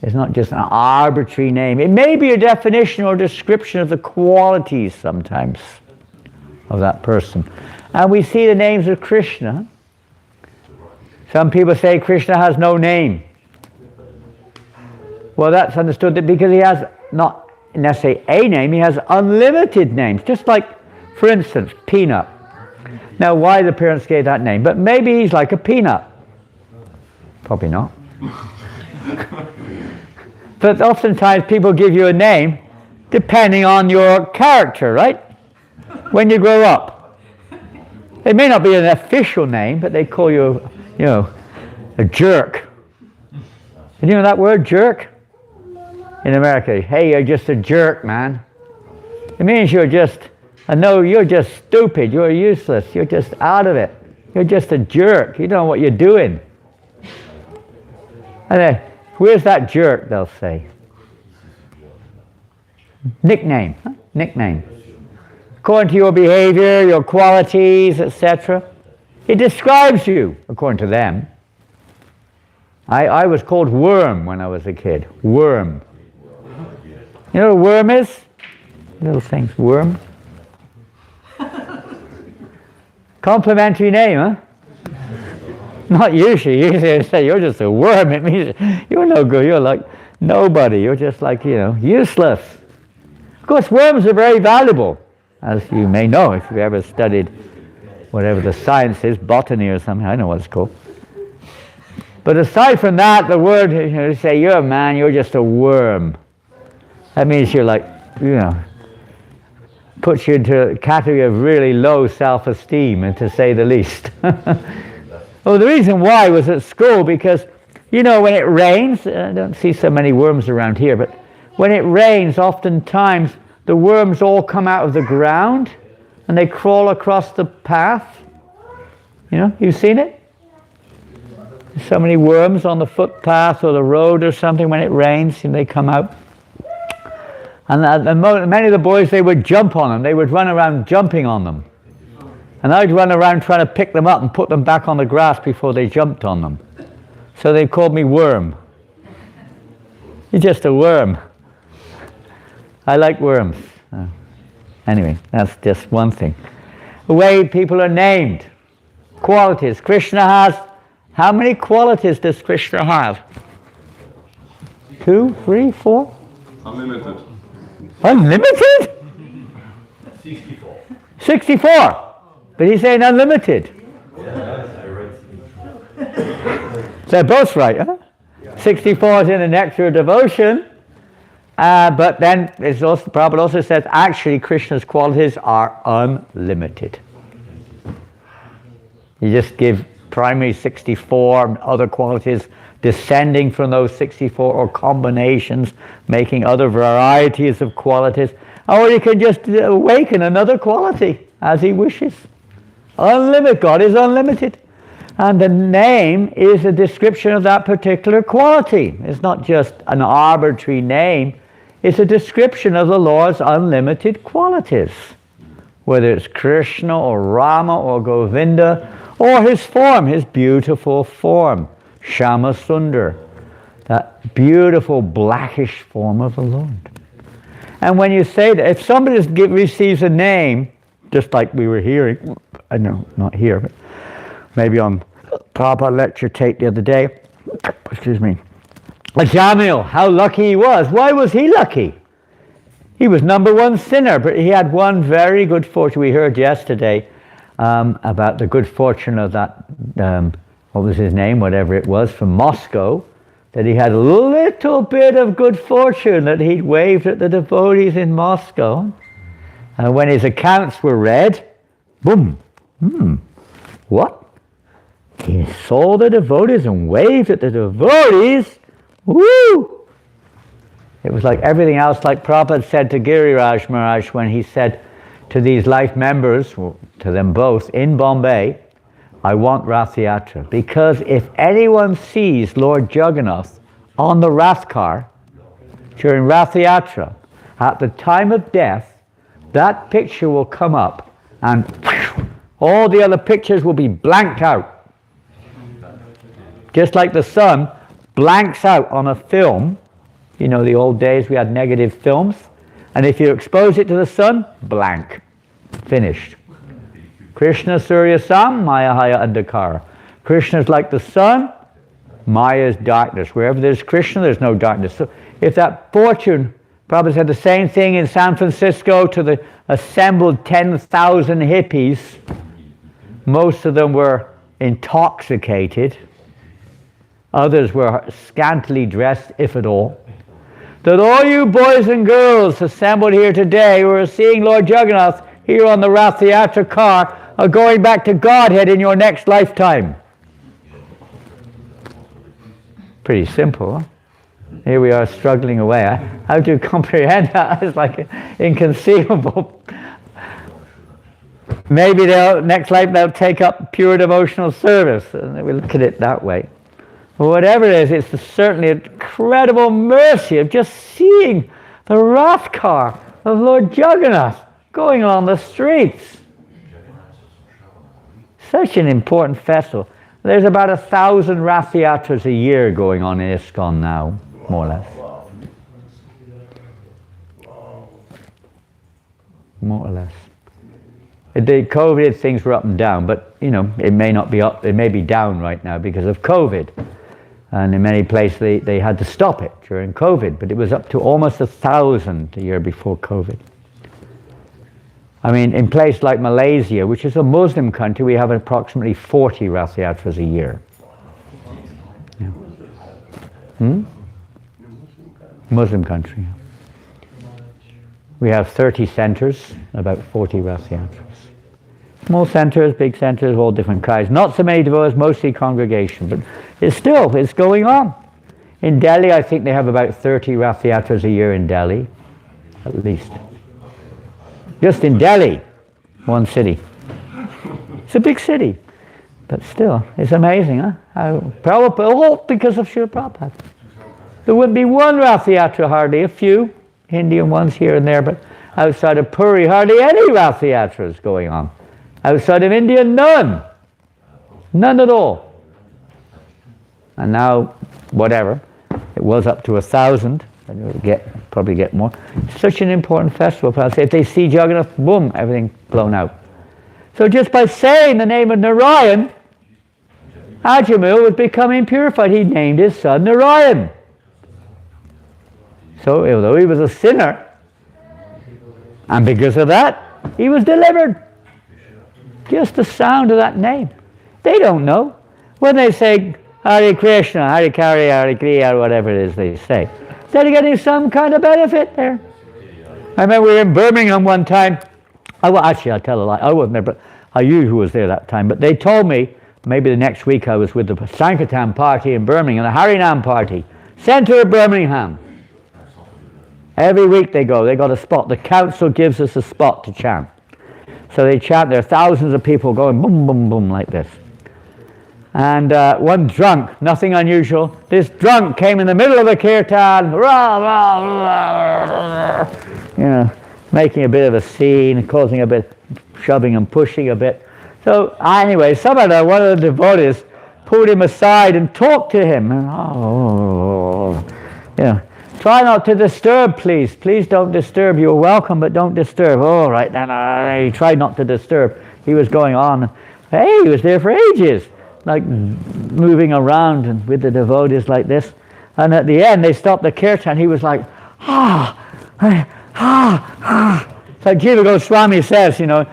It's not just an arbitrary name. It may be a definition or description of the qualities sometimes of that person. And we see the names of Krishna. Some people say Krishna has no name. Well, that's understood that because he has not necessarily a name, he has unlimited names. Just like, for instance, Peanut. Now, why the parents gave that name? But maybe he's like a peanut. Probably not. But oftentimes people give you a name depending on your character, right? When you grow up. It may not be an official name, but they call you, a jerk. You know that word, jerk? In America, hey, you're just a jerk, man. It means you're just stupid, you're useless, you're just out of it. You're just a jerk, you don't know what you're doing. And then, where's that jerk, they'll say. Nickname, huh? Nickname. According to your behavior, your qualities, etc. It describes you, according to them. I was called Worm when I was a kid. Worm. You know what a worm is? Little things, worm. Complimentary name, huh? Not usually. Usually they say, you're just a worm. It means you're no good. You're like nobody. You're just like, useless. Of course, worms are very valuable, as you may know if you've ever studied whatever the science is, botany or something. I know what it's called. But aside from that, the word, they say, you're a man, you're just a worm. That means you're like, puts you into a category of really low self-esteem, and to say the least. Well, the reason why was at school, because, when it rains, I don't see so many worms around here, but when it rains, oftentimes the worms all come out of the ground and they crawl across the path. You've seen it? There's so many worms on the footpath or the road or something when it rains, and they come out. And many of the boys, they would jump on them. They would run around jumping on them. And I'd run around trying to pick them up and put them back on the grass before they jumped on them. So they called me Worm. You're just a worm. I like worms. Anyway, that's just one thing. The way people are named. Qualities. Krishna has, how many qualities does Krishna have? 2, 3, 4? Unlimited. Unlimited? 64. 64. But he's saying unlimited. They're both right, huh? 64 is in the nectar of devotion. But then Prabhupada also says actually Krishna's qualities are unlimited. You just give primary 64 and other qualities descending from those 64 or combinations, making other varieties of qualities. Or you can just awaken another quality as he wishes. Unlimited. God is unlimited. And the name is a description of that particular quality. It's not just an arbitrary name. It's a description of the Lord's unlimited qualities. Whether it's Krishna or Rama or Govinda, or his form, his beautiful form, Shama Sundar, that beautiful blackish form of the Lord. And when you say that, if somebody receives a name, just like we were hearing, I know, not here, but maybe on Prabhupada lecture tape the other day, excuse me, Jamil, how lucky he was. Why was he lucky? He was number one sinner, but he had one very good fortune. We heard yesterday about the good fortune of that, what was his name, whatever it was, from Moscow, that he had a little bit of good fortune that he'd waved at the devotees in Moscow. And when his accounts were read, boom, what? He saw the devotees and waved at the devotees. Woo! It was like everything else, like Prabhupada said to Giriraj Maharaj when he said to these life members, to them both, in Bombay, I want Rath Yatra. Because if anyone sees Lord Jagannath on the Rath car during Rath Yatra, at the time of death, that picture will come up and all the other pictures will be blanked out. Just like the sun blanks out on a film. You know, the old days we had negative films. And if you expose it to the sun, blank. Finished. Krishna Surya Sam, Maya Haya Andhakara. Krishna is like the sun, Maya is darkness. Wherever there's Krishna, there's no darkness. So if that fortune, Prabhupada said the same thing in San Francisco to the assembled 10,000 hippies. Most of them were intoxicated. Others were scantily dressed, if at all. That all you boys and girls assembled here today who are seeing Lord Jagannath here on the Rath Yatra car are going back to Godhead in your next lifetime. Pretty simple, huh? Here we are struggling away. How to comprehend that? It's like inconceivable. Maybe next life they'll take up pure devotional service, and we'll look at it that way. But whatever it is, it's certainly an incredible mercy of just seeing the Rath car of Lord Jagannath going along the streets. Such an important festival. There's about 1,000 Rath Yatras a year going on in ISKCON now, more or less. More or less. The COVID things were up and down, but you know, it may not be up, it may be down right now because of COVID. And in many places they had to stop it during COVID, but it was up to almost 1,000 the year before COVID. I mean, in places like Malaysia, which is a Muslim country, we have approximately 40 Rath Yatras a year. Yeah. Muslim country. We have 30 centers, about 40 Rath Yatras. Small centers, big centers, all different kinds. Not so many devotees, mostly congregation, but it's going on. In Delhi, I think they have about 30 Rath Yatras a year in Delhi, at least. Just in Delhi, one city. It's a big city, but still, it's amazing, huh? All because of Srila Prabhupada. There wouldn't be one Rath Yatra, hardly, a few Indian ones here and there, but outside of Puri, hardly any Rath Yatras going on. Outside of India, none. None at all. And now, whatever, it was up to 1,000, and you'll probably get more. It's such an important festival. If they see Jagannath, boom, everything blown out. So just by saying the name of Narayan, Ajamil was becoming purified. He named his son Narayan. So although he was a sinner, and because of that, he was delivered. Just the sound of that name. They don't know. When they say Hare Krishna, Hare Kari, Hare Kriya, or whatever it is they say, they're getting some kind of benefit there. I remember we were in Birmingham one time. Actually, I'll tell a lie. I wasn't there, but I knew who was there that time. But they told me, maybe the next week I was with the Sankirtan party in Birmingham, the Harinam party, center of Birmingham. Every week they go. They got a spot. The council gives us a spot to chant. So they chant. There are thousands of people going boom, boom, boom like this. And one drunk, nothing unusual. This drunk came in the middle of a kirtan, rah, rah, rah, you know, making a bit of a scene, causing a bit, shoving and pushing a bit. So anyway, one of the devotees pulled him aside and talked to him. Try not to disturb, please. Please don't disturb. You're welcome, but don't disturb. Oh, right then. He tried not to disturb. He was going on. Hey, he was there for ages, like moving around and with the devotees like this. And at the end, they stopped the kirtan. He was like, It's like Jiva Goswami says, you know,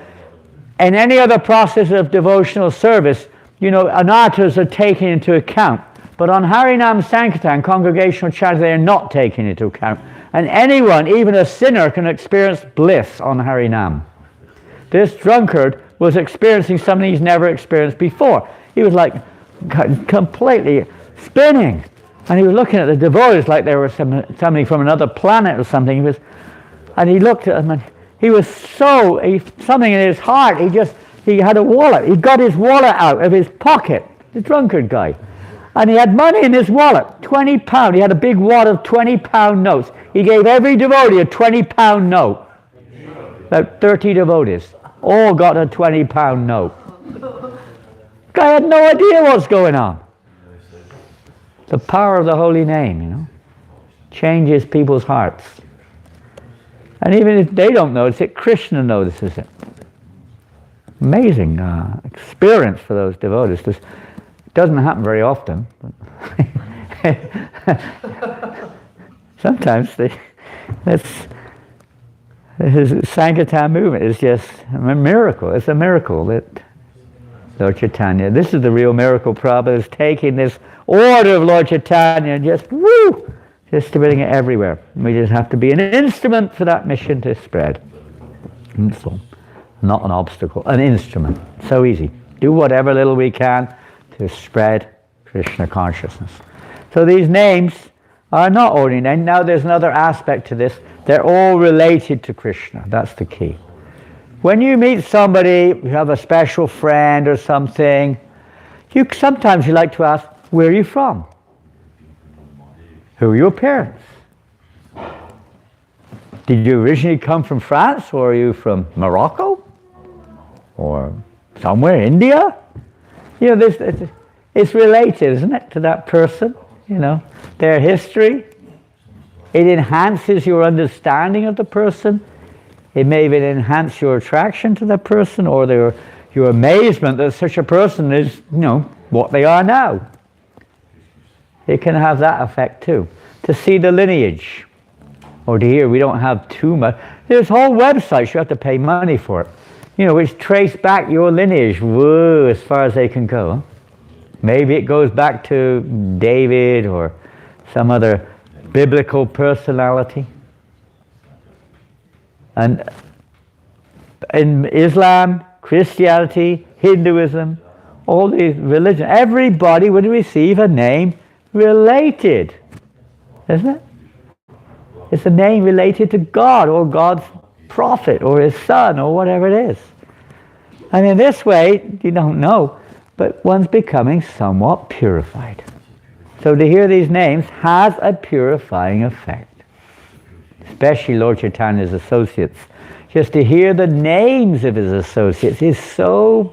in any other process of devotional service, you know, anarthas are taken into account. But on Harinam Sankirtan, congregational chant, they are not taken into account. And anyone, even a sinner, can experience bliss on Harinam. This drunkard was experiencing something he's never experienced before. He was like completely spinning. And he was looking at the devotees like they were somebody from another planet or something. And he looked at them and he was something in his heart. He had a wallet. He got his wallet out of his pocket, the drunkard guy. And he had money in his wallet, £20. He had a big wad of £20 notes. He gave every devotee a £20 note. About 30 devotees all got a £20 note. Guy had no idea what's going on. The power of the holy name, you know, changes people's hearts. And even if they don't notice it, Krishna notices it. Amazing experience for those devotees. This doesn't happen very often. Sometimes this Sankirtan movement is just a miracle. It's a miracle that Lord Chaitanya, this is the real miracle. Prabhupada is taking this order of Lord Chaitanya and just distributing it everywhere. We just have to be an instrument for that mission to spread. And so, not an obstacle, an instrument. So easy. Do whatever little we can to spread Krishna consciousness. So these names are not ordinary names. Now there's another aspect to this. They're all related to Krishna. That's the key. When you meet somebody, you have a special friend or something, sometimes you like to ask, where are you from? Who are your parents? Did you originally come from France, or are you from Morocco? Or somewhere, India? You know, it's related, isn't it, to that person? You know, their history. It enhances your understanding of the person. It may even enhance your attraction to the person, or your amazement that such a person is, what they are now. It can have that effect too. To see the lineage, or to hear we don't have too much. There's whole websites you have to pay money for it, which trace back your lineage, as far as they can go. Maybe it goes back to David or some other biblical personality. And in Islam, Christianity, Hinduism, all these religions, everybody would receive a name related, isn't it? It's a name related to God or God's prophet or his son or whatever it is. And in this way, you don't know, but one's becoming somewhat purified. So to hear these names has a purifying effect. Especially Lord Chaitanya's associates. Just to hear the names of his associates is so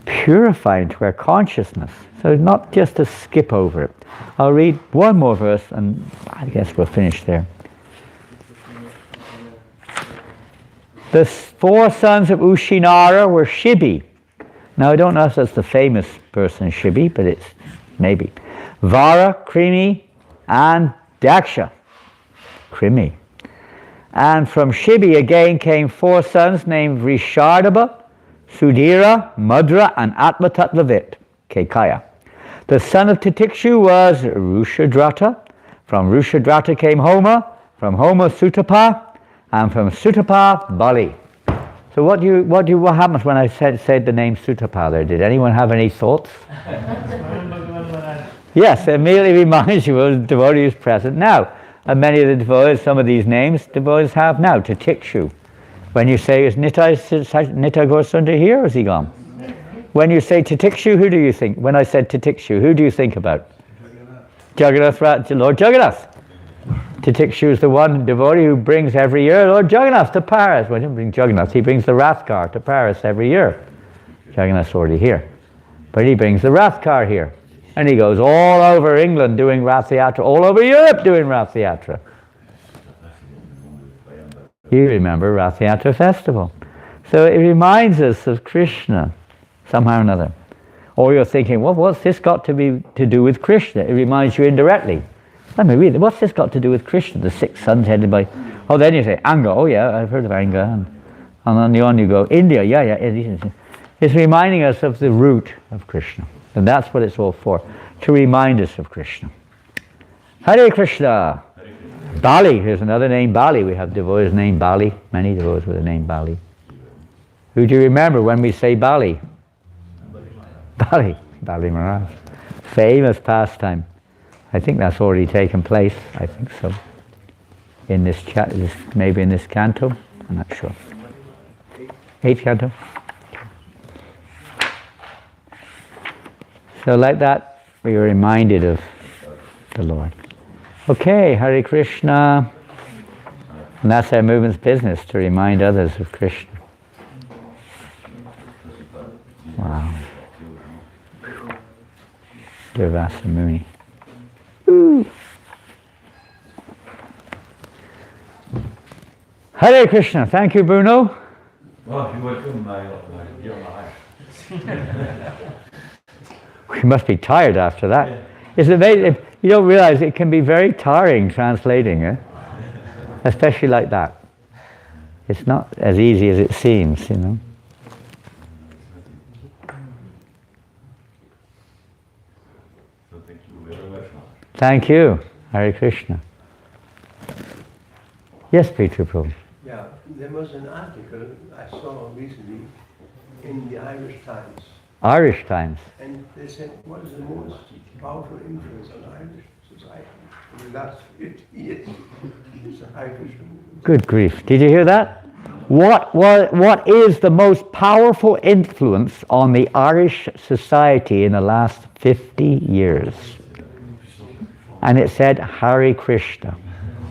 purifying to our consciousness. So not just to skip over it. I'll read one more verse and I guess we'll finish there. The 4 sons of Ushinara were Shibi. Now I don't know if that's the famous person Shibi, but it's maybe. Vara, Krimi, and Daksha. Krimi. And from Shibi again came 4 sons named Rishardaba, Sudhira, Mudra, and Atmatattavit, Kekaya. The son of Titikshu was Rushadrata. From Rushadrata came Homa. From Homa, Sutapa. And from Sutapa, Bali. So what happens when I said the name Sutapa there? Did anyone have any thoughts? Yes, it immediately reminds you of the devotees present now. And many of the devotees, some of these names, devotees have now. Titikshu. When you say, is Nitya Goswami here, or is he gone? When you say Titikshu, who do you think? When I said Titikshu, who do you think about? Jagannath, Lord Jagannath. Titikshu is the one devotee who brings every year Lord Jagannath to Paris. Well, he didn't bring Jagannath, he brings the Rath car to Paris every year. Jagannath's already here. But he brings the Rath car here. And he goes all over England doing Rath Yatra, all over Europe doing Rath Yatra. You remember Rath Yatra festival. So it reminds us of Krishna, somehow or another. Or you're thinking, well, what's this got to do with Krishna? It reminds you indirectly. Let me read it. What's this got to do with Krishna? The 6 sons headed by... Oh, then you say, Anga. Oh, yeah, I've heard of Anga. And on you go, India. Yeah. It's reminding us of the root of Krishna. And that's what it's all for, to remind us of Krishna. Hare Krishna. Bali. Here's another name, Bali. We have devotees named Bali. Many devotees with the name Bali. Who do you remember when we say Bali? Bali Maharaj. Famous pastime. I think that's already taken place. I think so. In this maybe in this canto. I'm not sure. 8th canto. So like that, we are reminded of the Lord. Okay, Hare Krishna. And that's our movement's business, to remind others of Krishna. Wow. Durvasa Muni. Ooh. Hare Krishna. Thank you, Bruno. Well, you're welcome, my dear Maharaja. We must be tired after that. Yeah. It's amazing. You don't realize it can be very tiring translating, especially like that. It's not as easy as it seems, So thank you very much. Thank you. Hare Krishna. Yes, Peter Prabhu. Yeah, there was an article I saw recently in the Irish Times. Irish Times. And they said, what is the most powerful influence on Irish society in the last 50 years? It's the Hare Krishna movement. Good grief. Did you hear that? What is the most powerful influence on the Irish society in the last 50 years? And it said Hare Krishna.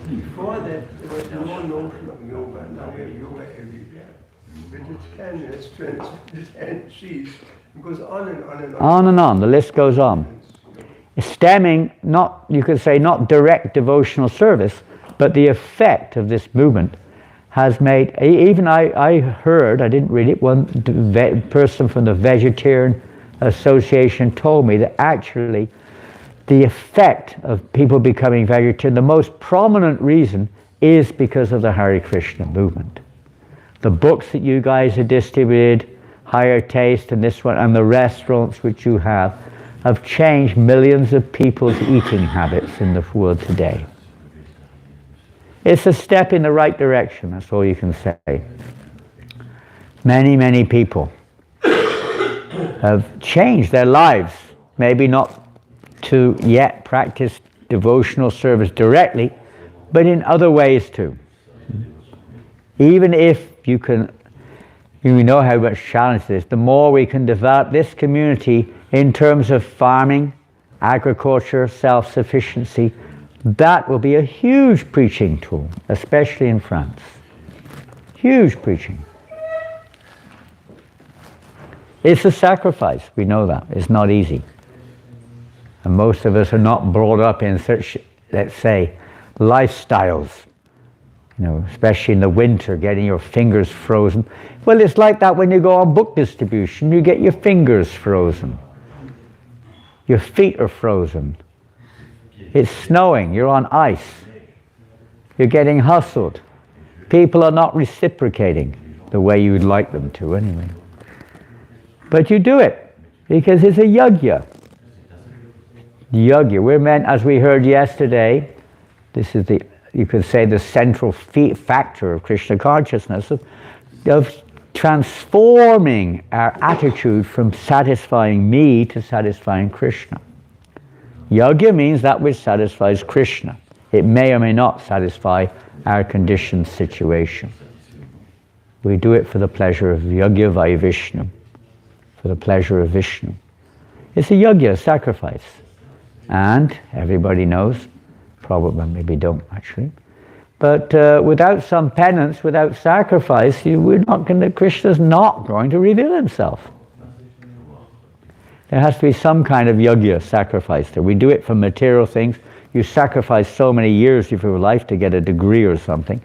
Before that, there was no notion of yoga. Now we have yoga everywhere. But it can, it's transcended and cease. It goes on and on and on. On and on, the list goes on. Stemming, you could say, not direct devotional service, but the effect of this movement has made, even I heard, I didn't read it, one person from the Vegetarian Association told me that actually the effect of people becoming vegetarian, the most prominent reason is because of the Hare Krishna movement. The books that you guys have distributed, Higher Taste and this one, and the restaurants which you have changed millions of people's eating habits in the world today. It's a step in the right direction, that's all you can say. Many, many people have changed their lives, maybe not to yet practice devotional service directly, but in other ways too. Even if you can, you know how much challenge it is, the more we can develop this community in terms of farming, agriculture, self-sufficiency, that will be a huge preaching tool, especially in France. Huge preaching. It's a sacrifice, we know that. It's not easy. And most of us are not brought up in such, let's say, lifestyles. You know, especially in the winter, getting your fingers frozen. Well, it's like that when you go on book distribution, you get your fingers frozen. Your feet are frozen. It's snowing, you're on ice. You're getting hustled. People are not reciprocating the way you would like them to anyway. But you do it because it's a yajna. Yajna, we're meant, as we heard yesterday, this is you could say the central factor of Krishna consciousness, of transforming our attitude from satisfying me to satisfying Krishna. Yajna means that which satisfies Krishna. It may or may not satisfy our conditioned situation. We do it for the pleasure of Yajna vai Vishnu, for the pleasure of Vishnu. It's a yajna, sacrifice. And everybody knows, probably maybe don't actually, but without some penance, without sacrifice, Krishna's not going to reveal himself. There has to be some kind of yajna, sacrifice there. We do it for material things. You sacrifice so many years of your life to get a degree or something.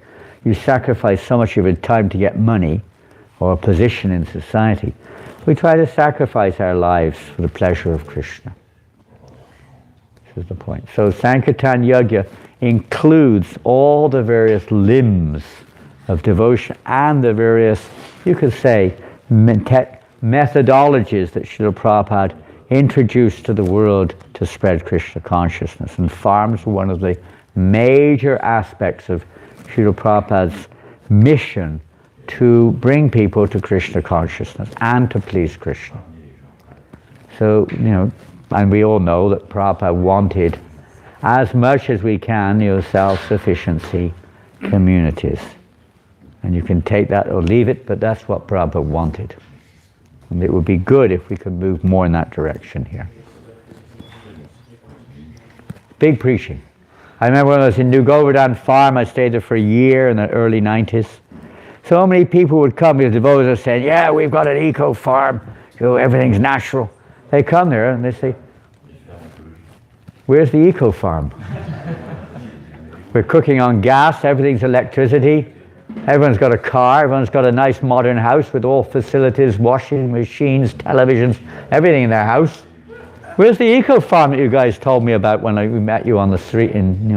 You sacrifice so much of your time to get money or a position in society. We try to sacrifice our lives for the pleasure of Krishna. This is the point. So Sankirtan Yajna includes all the various limbs of devotion and the various, you could say, methodologies that Srila Prabhupada introduced to the world to spread Krishna consciousness. And farms were one of the major aspects of Srila Prabhupada's mission to bring people to Krishna consciousness and to please Krishna. So, and we all know that Prabhupada wanted, as much as we can, self-sufficiency communities. And you can take that or leave it, but that's what Prabhupada wanted. And it would be good if we could move more in that direction here. Big preaching. I remember when I was in New Govardhan Farm, I stayed there for a year in the early 90s. So many people would come, because devotees saying, yeah, we've got an eco farm, everything's natural. They come there and they say, where's the eco farm? We're cooking on gas, everything's electricity. Everyone's got a car, everyone's got a nice modern house with all facilities, washing machines, televisions, everything in their house. Where's the eco farm that you guys told me about when we met you on the street in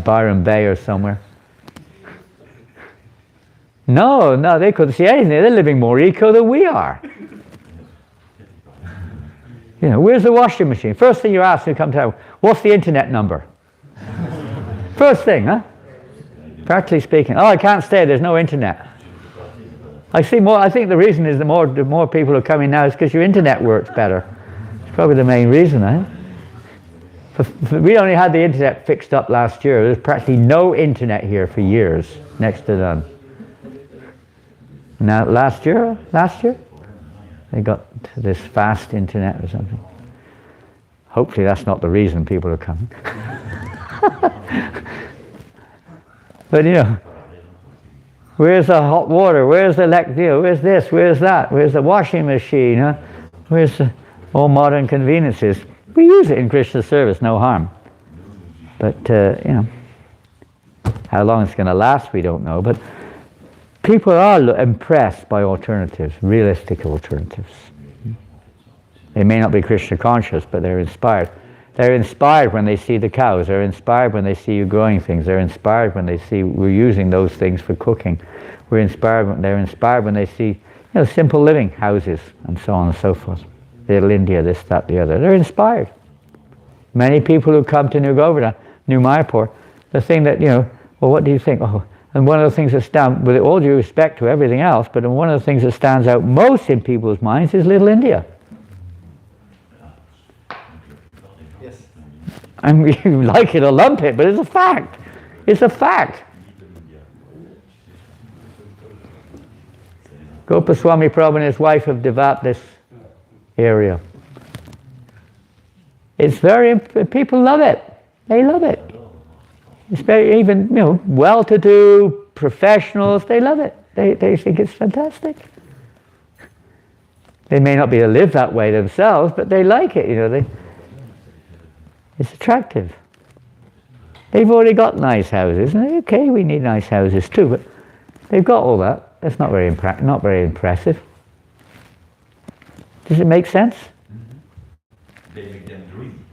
Byron Bay or somewhere? No, they couldn't see anything. They're living more eco than we are. Where's the washing machine? First thing you ask when you come to town, what's the internet number? First thing, huh? Practically speaking, I can't stay, there's no internet. I think the reason is the more people are coming now is because your internet works better. It's probably the main reason, We only had the internet fixed up last year. There's practically no internet here for years, next to none. Now last year, they got this fast internet or something. Hopefully that's not the reason people are coming. But where's the hot water? Where's the where's this? Where's that? Where's the washing machine? Huh? Where's all modern conveniences? We use it in Krishna service, no harm. But How long it's going to last, we don't know. But people are impressed by alternatives, realistic alternatives. They may not be Krishna conscious, but they're inspired. They're inspired when they see the cows. They're inspired when they see you growing things. They're inspired when they see we're using those things for cooking. They're inspired when they see, simple living houses and so on and so forth. Little India, this, that, the other. They're inspired. Many people who come to New Govardhan, New Mayapur, the thing that, well, what do you think? Oh, and one of the things that stands, with all due respect to everything else, but one of the things that stands out most in people's minds is Little India. Yes. I mean, you like it or lump it, but it's a fact. It's a fact. Gopaswami Prabhu and his wife have developed this area. It's people love it. They love it. It's very, even, well-to-do professionals, they love it. They think it's fantastic. They may not be able to live that way themselves, but they like it, it's attractive. They've already got nice houses, and okay, we need nice houses too, but they've got all that. That's not very impressive. Does it make sense? They make them dream.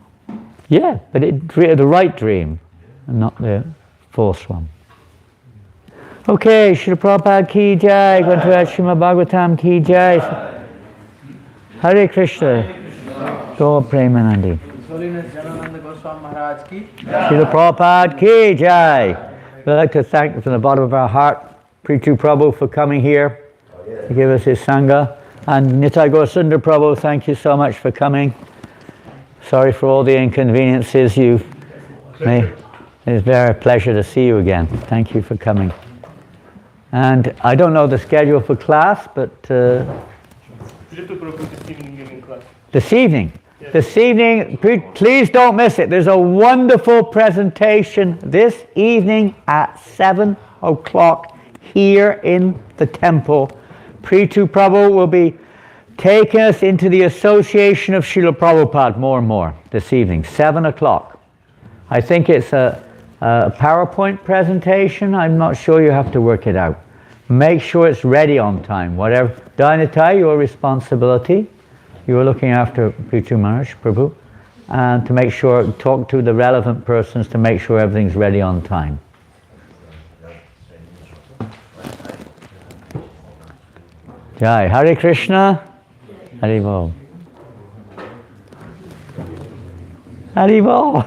Yeah, but the right dream, and not the false one. Okay, Srila Prabhupada ki jai, Granthavad Srimad Bhagavatam ki jai. Hare Krishna. Gaur Premanandi. Holiness Janananda Goswami Maharaj ki. Srila Prabhupada ki jai. We'd like to thank from the bottom of our heart Prithu Prabhu for coming here to give us his Sangha. And Nitai Gaur Sundar Prabhu, thank you so much for coming. Sorry for all the inconveniences you've made. It's a very pleasure to see you again. Thank you for coming. And I don't know the schedule for class, but this evening, please don't miss it. There's a wonderful presentation this evening at 7 o'clock here in the temple. Prithu Prabhu will be taking us into the association of Srila Prabhupada more and more this evening, 7 o'clock. I think it's a PowerPoint presentation. I'm not sure, you have to work it out. Make sure it's ready on time. Whatever. Dainatai, your responsibility. You are looking after Prithu Maharaj, Prabhu, and to make sure, talk to the relevant persons to make sure everything's ready on time. Jai. Hare Krishna. Hare Bol. Hare Bol.